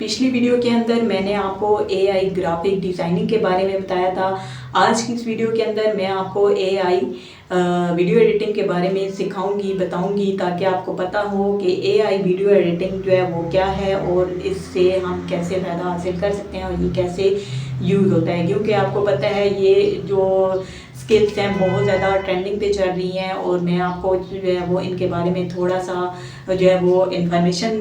पिछली वीडियो के अंदर मैंने आपको एआई ग्राफिक डिज़ाइनिंग के बारे में बताया था। आज की इस वीडियो के अंदर मैं आपको एआई वीडियो एडिटिंग के बारे में सिखाऊंगी, बताऊंगी, ताकि आपको पता हो कि एआई वीडियो एडिटिंग जो है वो क्या है और इससे हम कैसे फ़ायदा हासिल कर सकते हैं और ये कैसे यूज़ होता है। क्योंकि आपको पता है ये जो स्किल्स हैं बहुत ज़्यादा ट्रेंडिंग पे चल रही हैं और मैं आपको जो है वो इनके बारे में थोड़ा सा जो है वो इन्फॉर्मेशन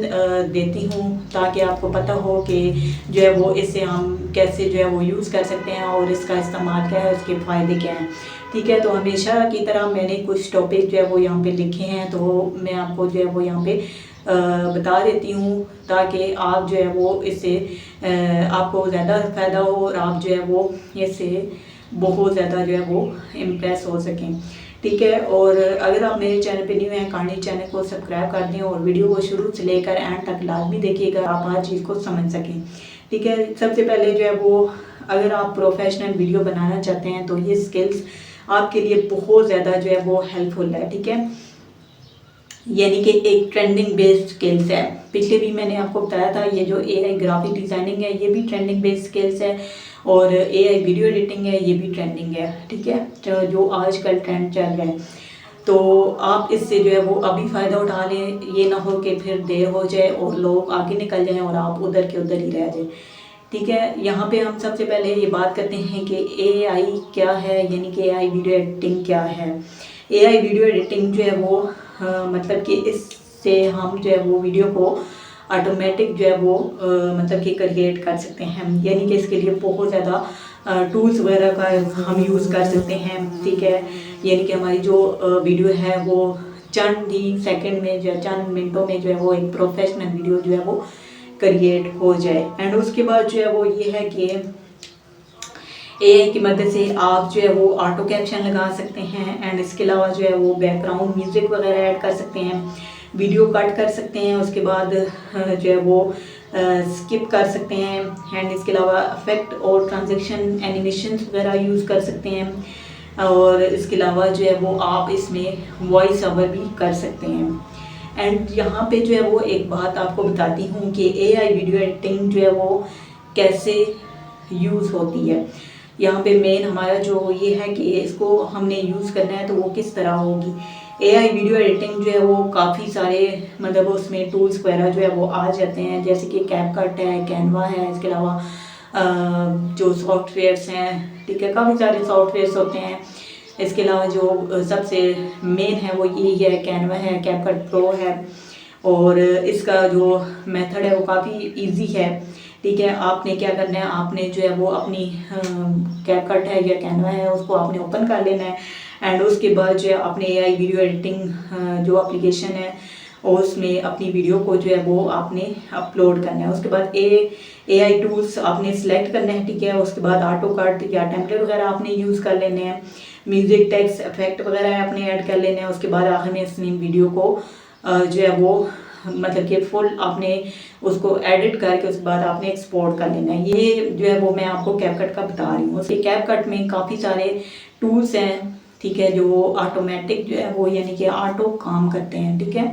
देती हूँ, ताकि आपको पता हो कि जो है वो इससे हम कैसे जो है वो यूज़ कर सकते हैं और इसका इस्तेमाल क्या है, उसके फ़ायदे क्या हैं। ठीक है, तो हमेशा की तरह मैंने कुछ टॉपिक जो है वो यहाँ पे लिखे हैं, तो मैं आपको जो है वो यहाँ पे बता देती हूँ, ताकि आप जो है वो इससे आपको ज़्यादा फ़ायदा हो और आप जो है वो इससे बहुत ज़्यादा जो है वो इम्प्रेस हो सकें। ठीक है, और अगर आप मेरे चैनल पे न्यू हैं, कहानी चैनल को सब्सक्राइब कर दें और वीडियो को शुरू से लेकर एंड तक लाजमी देखिएगा, आप हर चीज़ को समझ सकें। ठीक है, सबसे पहले जो है वो अगर आप प्रोफेशनल वीडियो बनाना चाहते हैं तो ये स्किल्स आपके लिए बहुत ज़्यादा जो है वो हेल्पफुल है। ठीक है, यानी कि एक ट्रेंडिंग बेस्ड स्किल्स है। पिछले भी मैंने आपको बताया था ये जो एआई ग्राफिक डिज़ाइनिंग है ये भी ट्रेंडिंग बेस्ड स्किल्स है और एआई वीडियो एडिटिंग है ये भी ट्रेंडिंग है। ठीक है, तो जो आजकल ट्रेंड चल रहा है, तो आप इससे जो है वो अभी फ़ायदा उठा लें, ये ना हो कि फिर देर हो जाए और लोग आगे निकल जाएं और आप उधर के उधर ही रह जाएं। ठीक है, यहाँ पे हम सबसे पहले ये बात करते हैं कि एआई क्या है, यानी कि एआई वीडियो एडिटिंग क्या है। एआई वीडियो एडिटिंग जो है वो मतलब कि इससे हम जो है वो वीडियो को ऑटोमेटिक जो है वो मतलब कि क्रिएट कर सकते हैं, यानी कि इसके लिए बहुत ज़्यादा टूल्स वगैरह का हम यूज़ कर सकते हैं। ठीक है, यानी कि हमारी जो वीडियो है वो चंद ही सेकंड में जो चंद मिनटों में जो है वो एक प्रोफेशनल वीडियो जो है वो क्रिएट हो जाए। एंड उसके बाद जो है वो ये है कि एआई की मदद से आप जो है वो ऑटो कैप्शन लगा सकते हैं एंड इसके अलावा जो है वो बैकग्राउंड म्यूज़िक वगैरह ऐड कर सकते हैं, वीडियो कट कर सकते हैं, उसके बाद जो है वो स्किप कर सकते हैं एंड इसके अलावा इफेक्ट और ट्रांजेक्शन एनिमेशन वगैरह यूज़ कर सकते हैं और इसके अलावा जो है वो आप इसमें वॉइस ओवर भी कर सकते हैं। एंड यहाँ पे जो है वो एक बात आपको बताती हूँ कि एआई वीडियो एडिटिंग जो है वो कैसे यूज़ होती है। यहाँ पे मेन हमारा जो ये है कि इसको हमने यूज़ करना है तो वो किस तरह होगी। एआई वीडियो एडिटिंग जो है वो काफ़ी सारे मतलब उसमें टूल्स वगैरह जो है वो आ जाते हैं, जैसे कि कैपकट है, कैनवा है, इसके अलावा जो सॉफ्टवेयर्स हैं। ठीक है, काफ़ी सारे सॉफ्टवेयर्स होते हैं। इसके अलावा जो सबसे मेन है वो यही है, कैनवा है, कैपकट प्रो है और इसका जो मेथड है वो काफ़ी इजी है। ठीक है, आपने क्या करना है, आपने जो है वो अपनी कैपकट है या कैनवा है उसको आपने ओपन कर लेना है एंड उसके बाद जो है अपने एआई वीडियो एडिटिंग जो एप्लीकेशन है और उसमें अपनी वीडियो को जो है वो आपने अपलोड करना है। उसके बाद एआई टूल्स आपने सिलेक्ट करना है। ठीक है, उसके बाद ऑटो कट या टेम्पलेट वगैरह आपने यूज़ कर लेने हैं, म्यूज़िक टेक्स्ट इफेक्ट वगैरह आपने ऐड कर लेने हैं। उसके बाद आखिर में अपनी वीडियो को जो है वो मतलब कि फुल आपने उसको एडिट करके उसके बाद आपने एक्सपोर्ट कर लेना है। ये जो है वो मैं आपको कैपकट का बता रही हूँ। कैपकट में काफ़ी सारे टूल्स हैं, ठीक है, जो ऑटोमेटिक जो है वो यानी कि ऑटो काम करते हैं। ठीक है,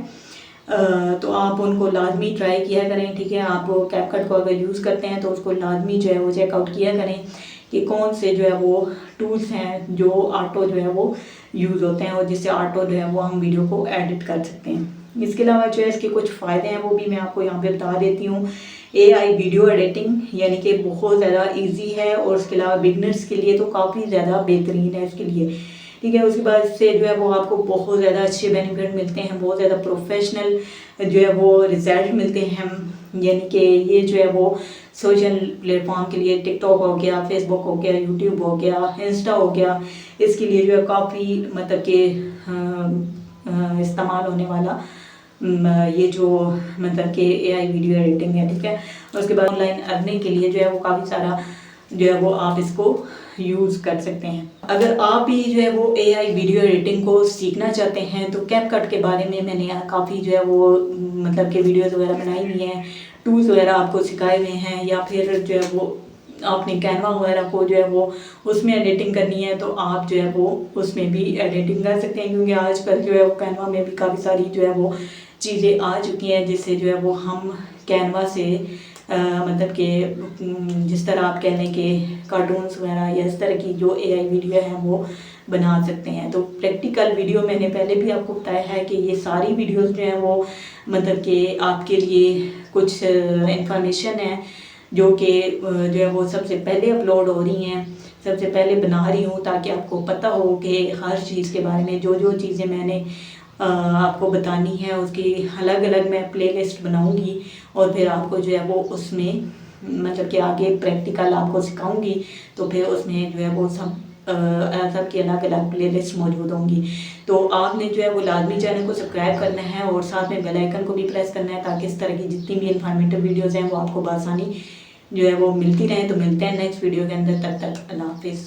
तो आप उनको लाजमी ट्राई किया करें। ठीक है, आप कैपकट को अगर यूज़ करते हैं तो उसको लाजमी जो है वो चेकआउट किया करें कि कौन से जो है वो टूल्स हैं जो ऑटो जो है वो यूज़ होते हैं और जिससे ऑटो जो है वो हम वीडियो को एडिट कर सकते हैं। इसके अलावा जो है इसके कुछ फ़ायदे हैं वो भी मैं आपको यहाँ पे बता देती हूँ। एआई वीडियो एडिटिंग यानी कि बहुत ज़्यादा इजी है और उसके अलावा बिगनर्स के लिए तो काफ़ी ज़्यादा बेहतरीन है इसके लिए। ठीक है, उसके बाद से जो है वो आपको बहुत ज़्यादा अच्छे बेनिफिट मिलते हैं, बहुत ज़्यादा प्रोफेशनल जो है वो रिजल्ट मिलते हैं। यानी कि ये जो है वो सोशल प्लेटफॉर्म के लिए टिकटॉक हो गया, फेसबुक हो गया, यूट्यूब हो गया, इंस्टा हो गया, इसके लिए जो है काफ़ी मतलब कि इस्तेमाल होने वाला ये जो मतलब कि एआई वीडियो एडिटिंग है। ठीक है, उसके बाद ऑनलाइन अर्निंग के लिए जो है वो काफ़ी सारा जो है वो आप इसको यूज़ कर सकते हैं। अगर आप भी जो है वो एआई वीडियो एडिटिंग को सीखना चाहते हैं तो कैपकट के बारे में मैंने काफ़ी जो है वो मतलब कि वीडियोज़ वगैरह बनाई हुई हैं, टूल्स वगैरह आपको सिखाए हुए हैं, या फिर जो है वो आपने कैनवा वगैरह को जो है वो उसमें एडिटिंग करनी है तो आप जो है वो उसमें भी एडिटिंग कर सकते हैं, क्योंकि आजकल जो है वो कैनवा में भी काफ़ी सारी जो है वो चीज़ें आ चुकी हैं जिससे जो है वो हम कैनवा से मतलब कि जिस तरह आप कह लें कि कार्टून्स वगैरह या इस तरह की जो एआई वीडियो है वो बना सकते हैं। तो प्रैक्टिकल वीडियो मैंने पहले भी आपको बताया है कि ये सारी वीडियोस जो हैं वो मतलब कि आपके लिए कुछ इंफॉर्मेशन है जो कि जो है वो सबसे पहले अपलोड हो रही हैं, सबसे पहले बना रही हूँ, ताकि आपको पता हो कि हर चीज़ के बारे में जो जो चीज़ें मैंने आपको बतानी है उसकी अलग अलग मैं प्लेलिस्ट बनाऊंगी और फिर आपको जो है वो उसमें मतलब कि आगे प्रैक्टिकल आपको सिखाऊंगी। तो फिर उसमें जो है वो सबकी अलग अलग प्लेलिस्ट मौजूद होंगी। तो आपने जो है वो लाजमी चैनल को सब्सक्राइब करना है और साथ में बेल आइकन को भी प्रेस करना है, ताकि इस तरह की जितनी भी इंफॉर्मेटिव वीडियोज़ हैं वो आपको बआसानी जो है वो मिलती रहें। तो मिलते हैं नेक्स्ट वीडियो के अंदर, तब तक अल्लाह हाफिज़।